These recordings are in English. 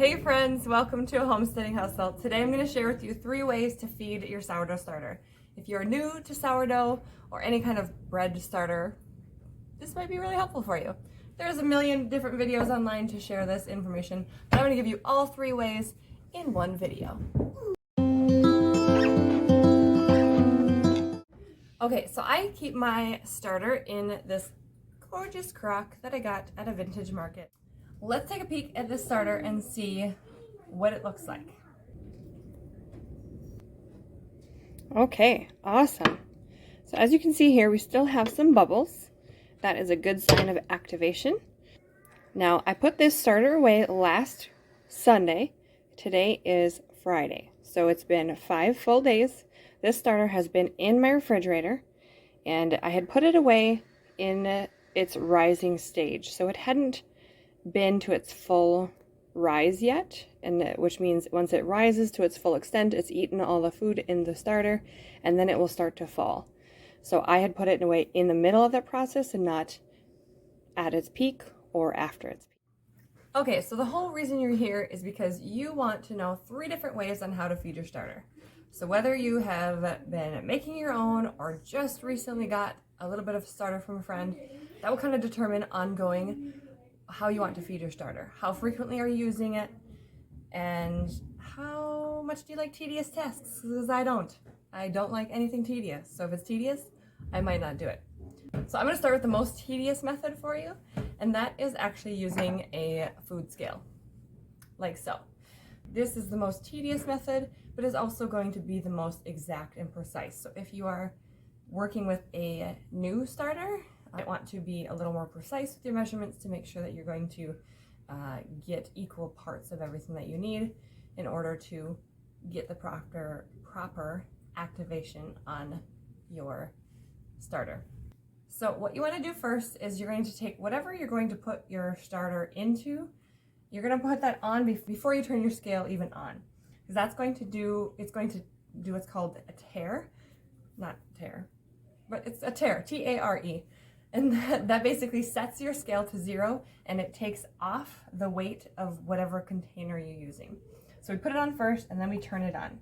Hey friends, welcome to a homesteading household. Today I'm going to share with you 3 ways to feed your sourdough starter. If you're new to sourdough or any kind of bread starter, this might be really helpful for you. There's a million different videos online to share this information, but I'm going to give you all 3 ways in one video. Okay, so I keep my starter in this gorgeous crock that I got at a vintage market. Let's take a peek at this starter and see what it looks like. Okay, awesome. So as you can see here, we still have some bubbles. That is a good sign of activation. Now, I put this starter away last Sunday. Today is Friday. So it's been 5 full days. This starter has been in my refrigerator, and I had put it away in its rising stage. So it hadn't been to its full rise yet, and which means once it rises to its full extent, it's eaten all the food in the starter, and then it will start to fall. So I had put it away in the middle of that process and not at its peak or after its peak. Okay, so the whole reason you're here is because you want to know 3 different ways on how to feed your starter. So whether you have been making your own or just recently got a little bit of starter from a friend, that will kind of determine ongoing how you want to feed your starter. How frequently are you using it? And how much do you like tedious tasks? Because I don't. I don't like anything tedious. So if it's tedious, I might not do it. So I'm going to start with the most tedious method for you, and that is actually using a food scale, like so. This is the most tedious method, but is also going to be the most exact and precise. So if you are working with a new starter, I want to be a little more precise with your measurements to make sure that you're going to get equal parts of everything that you need in order to get the proper activation on your starter. So what you want to do first is you're going to take whatever you're going to put your starter into, you're going to put that on before you turn your scale even on. Because that's going to do, it's going to do what's called a tare, not tear, but it's a tare, T-A-R-E. And that basically sets your scale to 0, and it takes off the weight of whatever container you're using. So we put it on first, and then we turn it on.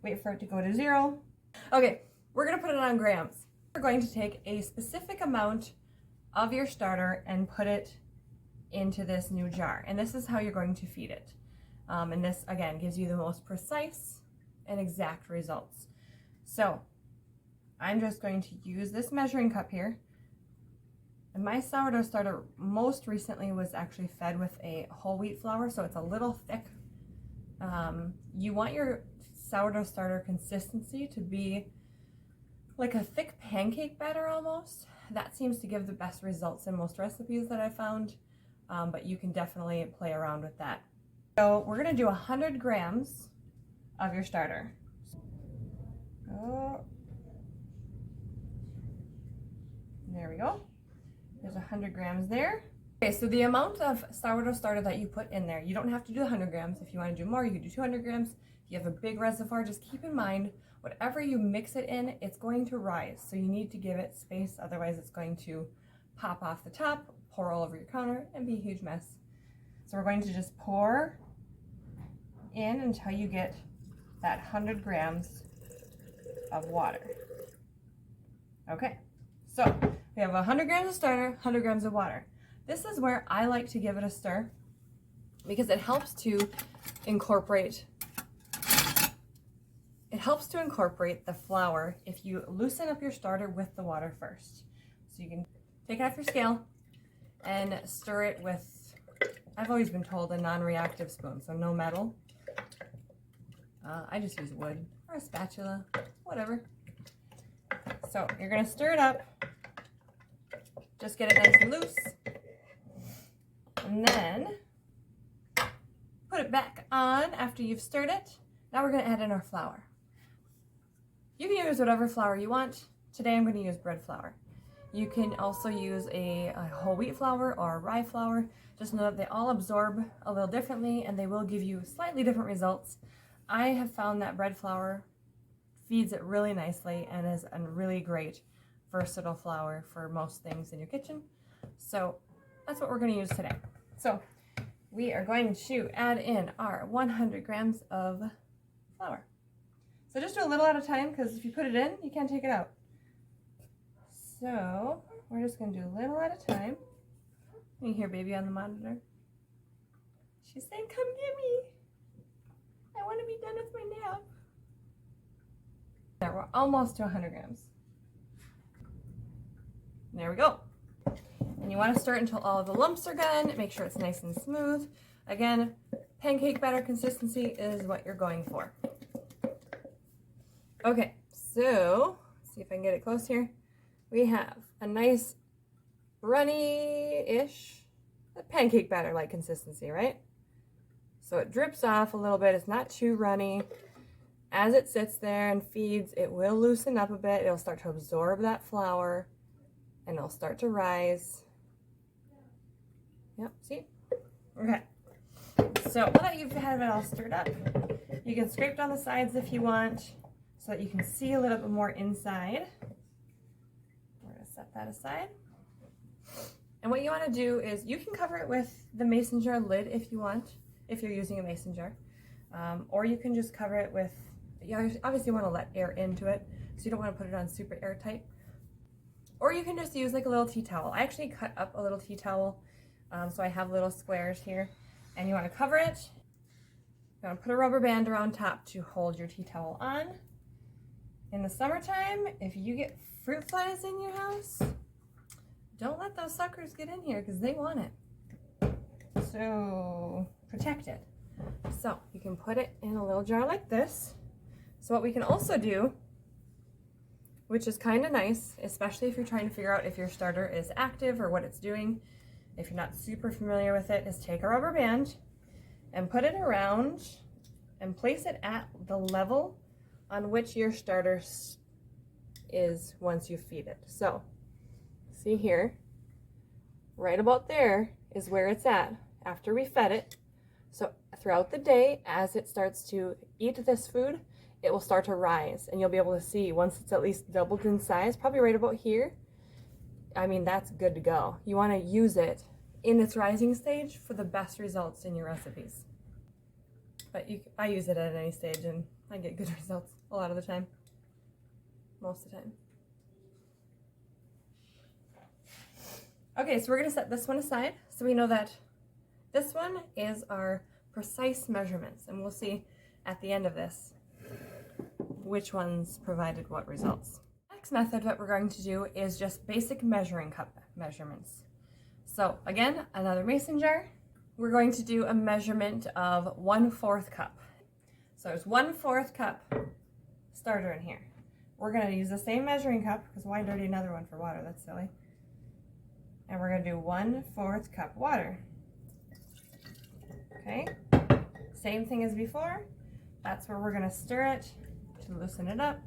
Wait for it to go to 0. Okay, we're going to put it on grams. We're going to take a specific amount of your starter and put it into this new jar. And this is how you're going to feed it. And this, again, gives you the most precise and exact results. So I'm just going to use this measuring cup here. And my sourdough starter most recently was actually fed with a whole wheat flour, so it's a little thick. You want your sourdough starter consistency to be like a thick pancake batter almost. That seems to give the best results in most recipes that I found, but you can definitely play around with that. So we're going to do 100 grams of your starter. Oh, there we go. There's 100 grams there. Okay, so the amount of sourdough starter that you put in there, you don't have to do 100 grams. If you want to do more, you can do 200 grams. If you have a big reservoir, just keep in mind, whatever you mix it in, it's going to rise. So you need to give it space, otherwise it's going to pop off the top, pour all over your counter, and be a huge mess. So we're going to just pour in until you get that 100 grams of water. Okay, so we have 100 grams of starter, 100 grams of water. This is where I like to give it a stir because it helps to incorporate the flour if you loosen up your starter with the water first. So you can take it off your scale and stir it with, I've always been told, a non-reactive spoon, so no metal. I just use wood or a spatula, whatever. So you're going to stir it up. Just get it nice and loose, and then put it back on after you've stirred it. Now we're going to add in our flour. You can use whatever flour you want. Today I'm going to use bread flour. You can also use a whole wheat flour or a rye flour. Just know that they all absorb a little differently, and they will give you slightly different results. I have found that bread flour feeds it really nicely and is a really great versatile flour for most things in your kitchen. So that's what we're going to use today. So we are going to add in our 100 grams of flour. So just do a little at a time, because if you put it in, you can't take it out. So we're just going to do a little at a time. You hear baby on the monitor. She's saying, come get me. I want to be done with my nap. There, we're almost to 100 grams. There we go. And you want to stir it until all of the lumps are gone. Make sure it's nice and smooth. Again, pancake batter consistency is what you're going for. Okay, so let's see if I can get it close here. We have a nice runny-ish pancake batter-like consistency, right? So it drips off a little bit. It's not too runny. As it sits there and feeds, it will loosen up a bit. It'll start to absorb that flour, and it'll start to rise. Yep, see? Okay. So now that you've had it all stirred up, you can scrape down the sides if you want so that you can see a little bit more inside. We're going to set that aside. And what you want to do is you can cover it with the mason jar lid if you want, if you're using a mason jar. Or you can just cover it with, you obviously want to let air into it, so you don't want to put it on super airtight. Or you can just use like a little tea towel. I actually cut up a little tea towel, so I have little squares here. And you want to cover it. You want to put a rubber band around top to hold your tea towel on. In the summertime, if you get fruit flies in your house, don't let those suckers get in here because they want it. So protect it. So you can put it in a little jar like this. So what we can also do, which is kind of nice, especially if you're trying to figure out if your starter is active or what it's doing, if you're not super familiar with it, is take a rubber band and put it around and place it at the level on which your starter is once you feed it. So see here, right about there is where it's at after we fed it. So throughout the day, as it starts to eat this food, it will start to rise, and you'll be able to see once it's at least doubled in size, probably right about here. I mean, that's good to go. You want to use it in its rising stage for the best results in your recipes. But I use it at any stage, and I get good results a lot of the time. Most of the time. Okay, so we're going to set this one aside so we know that this one is our precise measurements, and we'll see at the end of this which ones provided what results. Next method that we're going to do is just basic measuring cup measurements. So again, another mason jar. We're going to do a measurement of 1/4 cup. So there's 1/4 cup starter in here. We're going to use the same measuring cup, because why dirty another one for water? That's silly. And we're going to do 1/4 cup water. Okay, same thing as before. That's where we're going to stir it to loosen it up.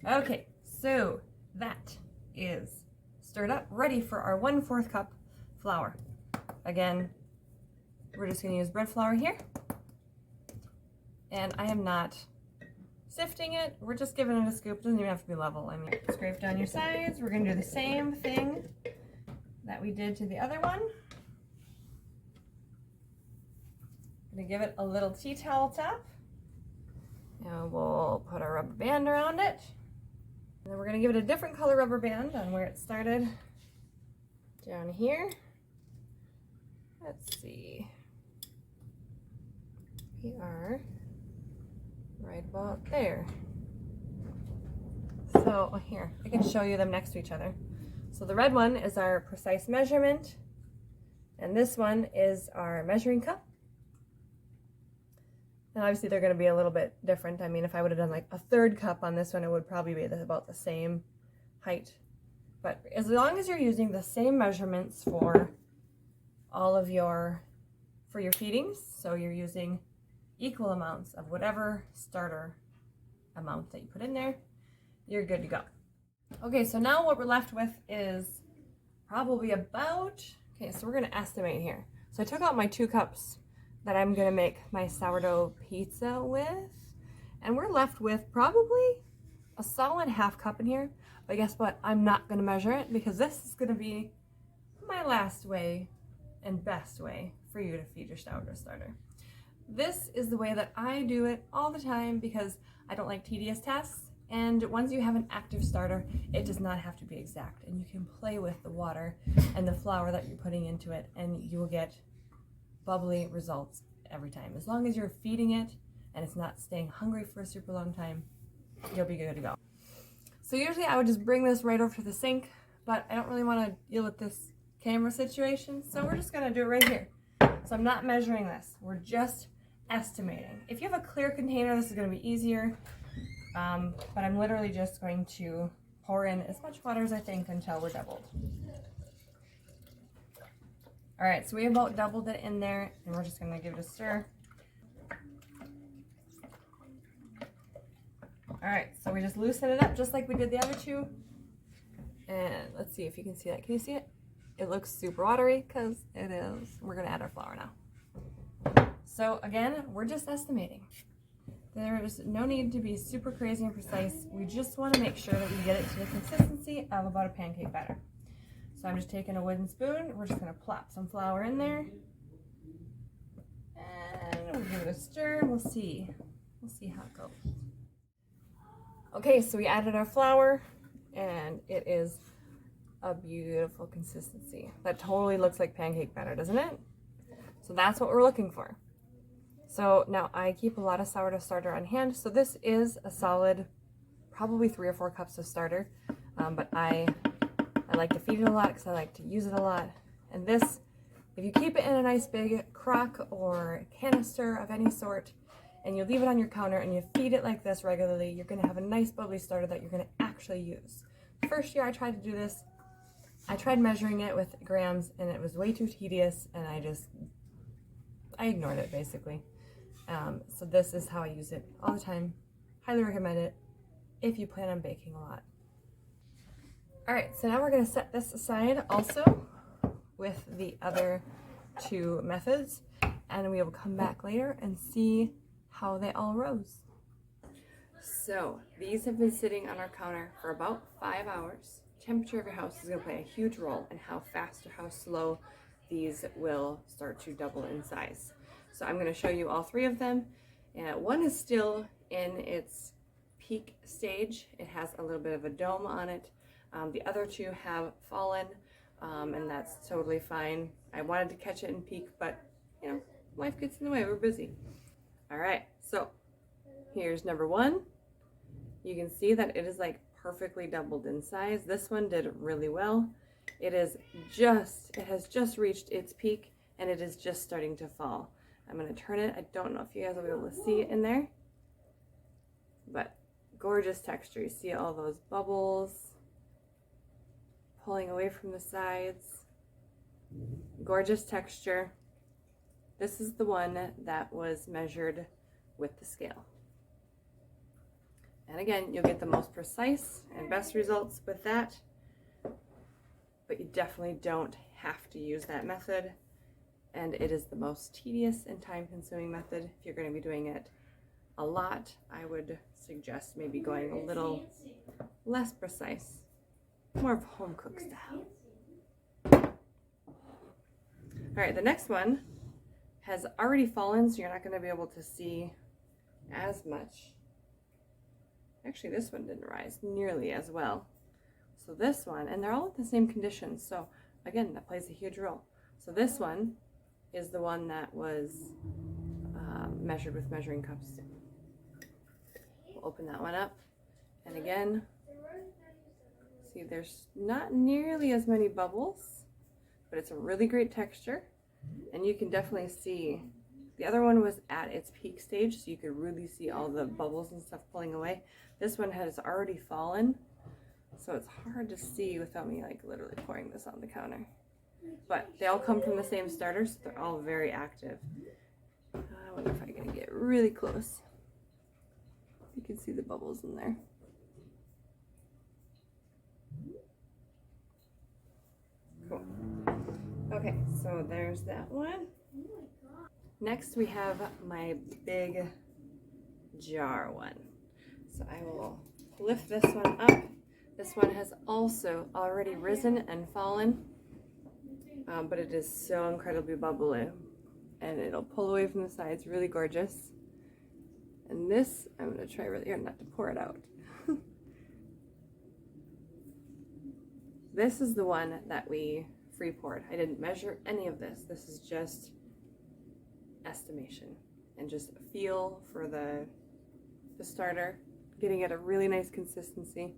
Okay, so that is stirred up, ready for our 1/4 cup flour. Again, we're just going to use bread flour here. And I am not sifting it. We're just giving it a scoop. It doesn't even have to be level. I mean, scrape down your sides. We're going to do the same thing that we did to the other one. Going to give it a little tea towel tap. And we'll put our rubber band around it. And then we're going to give it a different color rubber band on where it started. Down here. Let's see. We are right about there. So here, I can show you them next to each other. So the red one is our precise measurement, and this one is our measuring cup. And obviously they're going to be a little bit different. I mean, if I would have done like a 1/3 cup on this one, it would probably be about the same height. But as long as you're using the same measurements for all of your feedings, so you're using equal amounts of whatever starter amount that you put in there, you're good to go. Okay, so now what we're left with is probably about, okay, so we're going to estimate here. So I took out my 2 cups that I'm going to make my sourdough pizza with, and we're left with probably a solid 1/2 cup in here. But guess what? I'm not going to measure it, because this is going to be my last way and best way for you to feed your sourdough starter. This is the way that I do it all the time because I don't like tedious tasks. And once you have an active starter, it does not have to be exact. And you can play with the water and the flour that you're putting into it, and you will get bubbly results every time. As long as you're feeding it and it's not staying hungry for a super long time, you'll be good to go. So usually I would just bring this right over to the sink, but I don't really want to deal with this camera situation, so we're just going to do it right here. So I'm not measuring this. We're just estimating. If you have a clear container, this is going to be easier, but I'm literally just going to pour in as much water as I think until we're doubled. All right, so we about doubled it in there, and we're just going to give it a stir. All right, so we just loosen it up just like we did the other two. And let's see if you can see that. Can you see it? It looks super watery because it is. We're going to add our flour now. So again, we're just estimating. There's no need to be super crazy and precise. We just want to make sure that we get it to the consistency of about a pancake batter. So I'm just taking a wooden spoon. We're just going to plop some flour in there. And we'll give it a stir and we'll see. We'll see how it goes. Okay, so we added our flour and it is a beautiful consistency. That totally looks like pancake batter, doesn't it? So that's what we're looking for. So now I keep a lot of sourdough starter on hand. So this is a solid, probably 3 or 4 cups of starter. But I like to feed it a lot because I like to use it a lot. And this, if you keep it in a nice big crock or canister of any sort, and you leave it on your counter and you feed it like this regularly, you're going to have a nice bubbly starter that you're going to actually use. The first year I tried to do this, I tried measuring it with grams and it was way too tedious, and I ignored it basically. So this is how I use it all the time. Highly recommend it if you plan on baking a lot. All right, so now we're going to set this aside also with the other 2 methods, and we will come back later and see how they all rose. So these have been sitting on our counter for about 5 hours. Temperature of your house is going to play a huge role in how fast or how slow these will start to double in size. So I'm going to show you all 3 of them. One is still in its peak stage. It has a little bit of a dome on it. The other 2 have fallen, and that's totally fine. I wanted to catch it in peak, but you know, life gets in the way. We're busy. All right, so here's number 1. You can see that it is like perfectly doubled in size. This one did really well. It has just reached its peak, and it is just starting to fall. I'm going to turn it. I don't know if you guys will be able to see it in there, but gorgeous texture. You see all those bubbles pulling away from the sides. Gorgeous texture. This is the one that was measured with the scale. And again, you'll get the most precise and best results with that, but you definitely don't have to use that method. And it is the most tedious and time-consuming method. If you're going to be doing it a lot, I would suggest maybe going a little less precise, more of home cook style. All right, the next one has already fallen, so you're not going to be able to see as much. Actually, this one didn't rise nearly as well. So this one, and they're all at the same conditions, so again, that plays a huge role. So this one is the one that was measured with measuring cups. We'll open that one up, and again, see, there's not nearly as many bubbles, but it's a really great texture, and you can definitely see the other one was at its peak stage, so you could really see all the bubbles and stuff pulling away. This one has already fallen, so it's hard to see without me like literally pouring this on the counter. But they all come from the same starter, so they're all very active. I wonder if I can get really close. You can see the bubbles in there. Cool. Okay, so there's that one. Next we have my big jar one. So I will lift this one up. This one has also already risen and fallen, but it is so incredibly bubbly. and it'll pull away from the sides, really gorgeous. And this, I'm going to try really hard not to pour it out. This is the one that we free poured. I didn't measure any of this. This is just estimation and just feel for the starter, getting it a really nice consistency.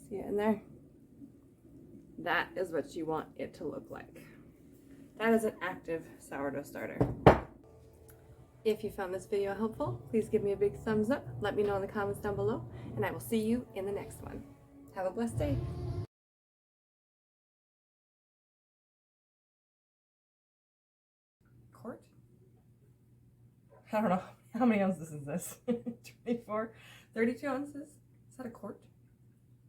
See it in there? That is what you want it to look like. That is an active sourdough starter. If you found this video helpful, please give me a big thumbs up. Let me know in the comments down below, and I will see you in the next one. Have a blessed day. Quart? I don't know. How many ounces is this? 24? 32 ounces? Is that a quart?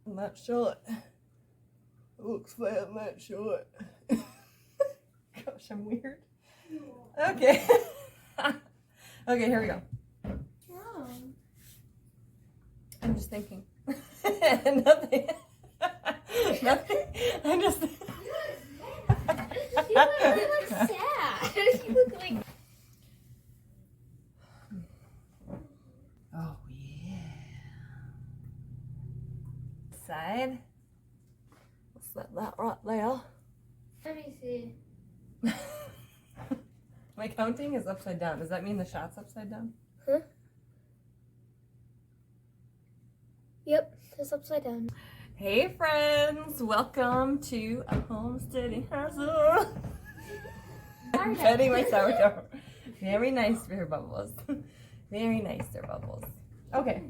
I'm not sure. It looks like I'm not sure. Gosh, I'm weird. Okay. Okay, here we go. Oh. I'm just thinking. Nothing. Nothing. I'm just. You look really sad. You look like. Oh yeah. Side. Let's let that right there. Let me see. My counting is upside down. Does that mean the shot's upside down? Huh? Yep, it's upside down. Hey friends, welcome to a homesteading household. I'm petting my sourdough. Very nice for her bubbles. Very nice, their bubbles. Okay.